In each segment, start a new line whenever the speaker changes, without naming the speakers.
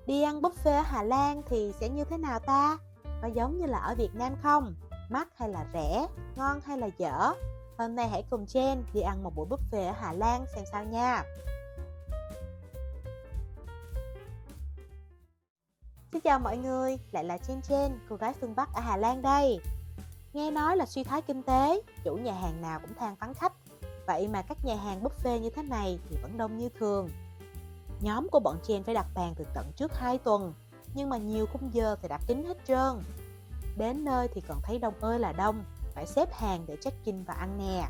Đi ăn buffet ở Hà Lan thì sẽ như thế nào ta? Có giống như là ở Việt Nam không? Mắc hay là rẻ? Ngon hay là dở? Hôm nay hãy cùng Jen đi ăn một buổi buffet ở Hà Lan xem sao nha. Xin chào mọi người, lại là Jen, cô gái phương Bắc ở Hà Lan đây. Nghe nói là suy thoái kinh tế, chủ nhà hàng nào cũng than vắng khách. Vậy mà các nhà hàng buffet như thế này thì vẫn đông như thường. Nhóm của bọn Jen phải đặt bàn từ tận trước 2 tuần, nhưng mà nhiều khung giờ thì đã kín hết trơn. Đến nơi thì còn thấy đông ơi là đông, phải xếp hàng để check-in và ăn nè.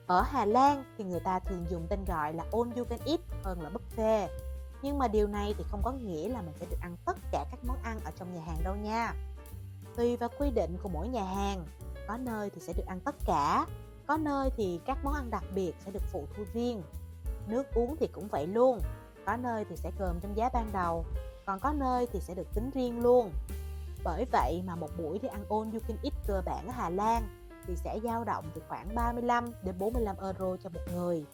Ở Hà Lan thì người ta thường dùng tên gọi là all you can eat hơn là buffet. Nhưng mà điều này thì không có nghĩa là mình sẽ được ăn tất cả các món ăn ở trong nhà hàng đâu nha. Tùy vào quy định của mỗi nhà hàng, có nơi thì sẽ được ăn tất cả, có nơi thì các món ăn đặc biệt sẽ được phụ thu riêng. Nước uống thì cũng vậy luôn, có nơi thì sẽ gồm trong giá ban đầu, còn có nơi thì sẽ được tính riêng luôn. Bởi vậy mà một buổi đi ăn all you can eat cơ bản ở Hà Lan thì sẽ dao động từ khoảng 35 đến 45 euro cho một người.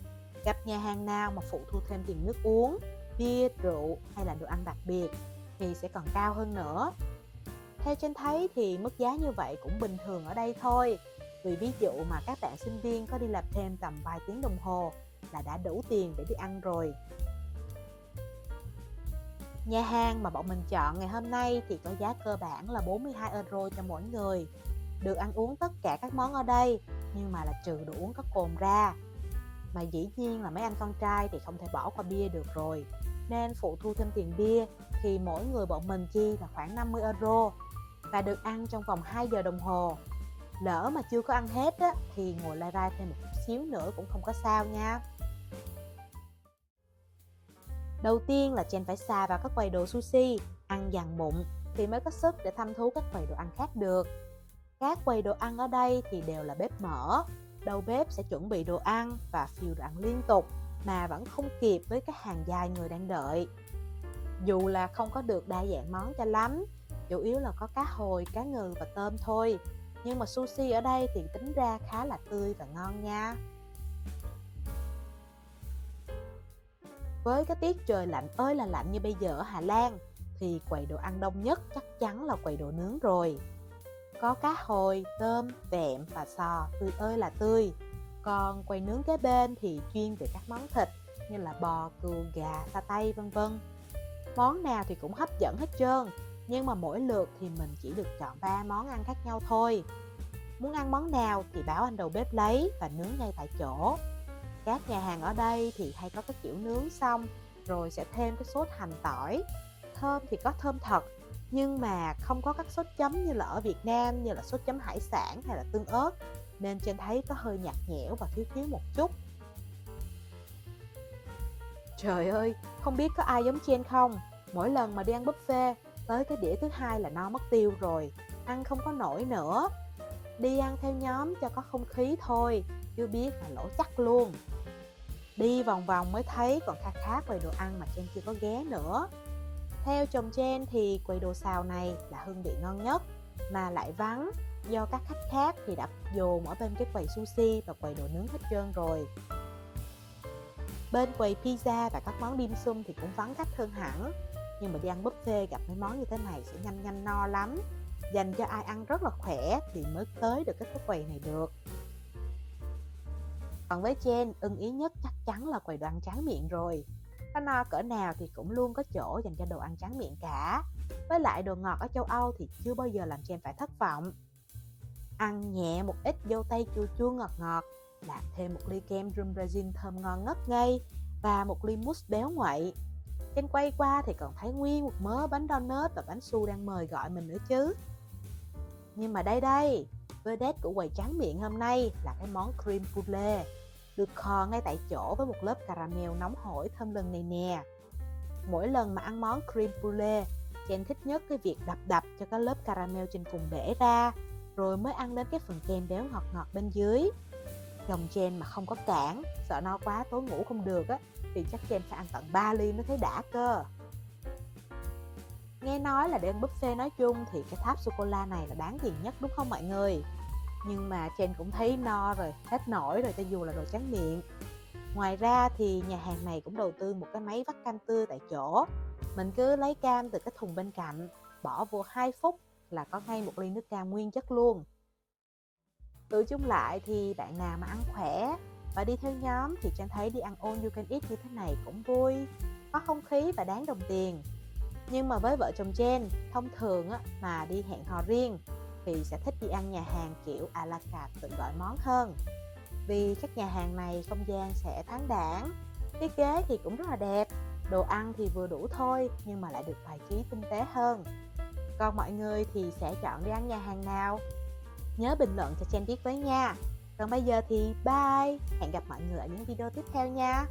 Gặp nhà hàng nào mà phụ thu thêm tiền nước uống, bia, rượu hay là đồ ăn đặc biệt thì sẽ còn cao hơn nữa. Theo trên thấy thì mức giá như vậy cũng bình thường ở đây thôi. Vì ví dụ mà các bạn sinh viên có đi làm thêm tầm vài tiếng đồng hồ là đã đủ tiền để đi ăn rồi. Nhà hàng mà bọn mình chọn ngày hôm nay thì có giá cơ bản là 42 euro cho mỗi người. Được ăn uống tất cả các món ở đây, nhưng mà là trừ đồ uống có cồn ra. Mà dĩ nhiên là mấy anh con trai thì không thể bỏ qua bia được rồi, nên phụ thu thêm tiền bia thì mỗi người bọn mình chi là khoảng 50 euro và được ăn trong vòng 2 giờ đồng hồ. Lỡ mà chưa có ăn hết á, thì ngồi lai rai thêm một chút xíu nữa cũng không có sao nha. Đầu tiên là Jen phải xà vào các quầy đồ sushi, ăn dằn bụng thì mới có sức để thăm thú các quầy đồ ăn khác được. Các quầy đồ ăn ở đây thì đều là bếp mở, đầu bếp sẽ chuẩn bị đồ ăn và phiêu đồ ăn liên tục mà vẫn không kịp với các hàng dài người đang đợi. Dù là không có được đa dạng món cho lắm, chủ yếu là có cá hồi, cá ngừ và tôm thôi, nhưng mà sushi ở đây thì tính ra khá là tươi và ngon nha. Với cái tiết trời lạnh ơi là lạnh như bây giờ ở Hà Lan thì quầy đồ ăn đông nhất chắc chắn là quầy đồ nướng rồi. Có cá hồi, tôm, vẹm và sò tươi ơi là tươi. Còn quầy nướng kế bên thì chuyên về các món thịt như là bò, cừu, gà, sa tây vân vân. Món nào thì cũng hấp dẫn hết trơn, nhưng mà mỗi lượt thì mình chỉ được chọn 3 món ăn khác nhau thôi. Muốn ăn món nào thì báo anh đầu bếp lấy và nướng ngay tại chỗ. Các nhà hàng ở đây thì hay có cái kiểu nướng xong rồi sẽ thêm cái sốt hành tỏi. Thơm thì có thơm thật, nhưng mà không có các sốt chấm như là ở Việt Nam, như là sốt chấm hải sản hay là tương ớt, nên trên thấy có hơi nhạt nhẽo và thiếu thiếu một chút. Trời ơi, không biết có ai giống Jen không? Mỗi lần mà đi ăn buffet, tới cái đĩa thứ hai là no mất tiêu rồi, ăn không có nổi nữa. Đi ăn theo nhóm cho có không khí thôi, chứ biết là lỗ chắc luôn. Đi vòng vòng mới thấy còn khá khá quầy đồ ăn mà Jen chưa có ghé nữa. Theo chồng Jen thì quầy đồ xào này là hương vị ngon nhất, mà lại vắng do các khách khác thì đã dồn ở bên cái quầy sushi và quầy đồ nướng hết trơn rồi. Bên quầy pizza và các món dim sum thì cũng vắng khách hơn hẳn, nhưng mà đi ăn buffet gặp mấy món như thế này sẽ nhanh nhanh no lắm. Dành cho ai ăn rất là khỏe thì mới tới được cái quầy này được. Còn với Jen, ưng ý nhất chắc chắn là quầy đồ ăn tráng miệng rồi. Có no cỡ nào thì cũng luôn có chỗ dành cho đồ ăn tráng miệng cả. Với lại đồ ngọt ở châu Âu thì chưa bao giờ làm Jen phải thất vọng. Ăn nhẹ một ít dâu tây chua chua ngọt ngọt, làm thêm một ly kem rum raisin thơm ngon ngất ngây và một ly mousse béo nguậy. Jen quay qua thì còn thấy nguyên một mớ bánh donut và bánh su đang mời gọi mình nữa chứ. Nhưng mà đây đây, vedette của quầy tráng miệng hôm nay là cái món cream brulee, được kho ngay tại chỗ với một lớp caramel nóng hổi thơm lừng này nè. Mỗi lần mà ăn món cream brulee, Jen thích nhất cái việc đập đập cho cái lớp caramel trên cùng bể ra, rồi mới ăn đến cái phần kem béo ngọt ngọt bên dưới. Chồng Jen mà không có cản, sợ no quá tối ngủ không được á, thì chắc Jen phải ăn tận 3 ly mới thấy đã cơ. Nghe nói là để ăn buffet nói chung thì cái tháp sô-cô-la này là đáng tiền nhất đúng không mọi người? Nhưng mà Jen cũng thấy no rồi, hết nổi rồi cho dù là đồ tráng miệng. Ngoài ra thì nhà hàng này cũng đầu tư một cái máy vắt cam tươi tại chỗ. Mình cứ lấy cam từ cái thùng bên cạnh, bỏ vô 2 phút là có ngay một ly nước cam nguyên chất luôn. Tự chung lại thì bạn nào mà ăn khỏe và đi theo nhóm thì Trang thấy đi ăn all you can eat như thế này cũng vui, có không khí và đáng đồng tiền. Nhưng mà với vợ chồng Jen, thông thường á, mà đi hẹn hò riêng thì sẽ thích đi ăn nhà hàng kiểu à la carte tự gọi món hơn. Vì các nhà hàng này không gian sẽ thoáng đãng, thiết kế thì cũng rất là đẹp, đồ ăn thì vừa đủ thôi nhưng mà lại được bài trí tinh tế hơn. Còn mọi người thì sẽ chọn đi ăn nhà hàng nào? Nhớ bình luận cho Chen biết với nha. Còn bây giờ thì bye, hẹn gặp mọi người ở những video tiếp theo nha.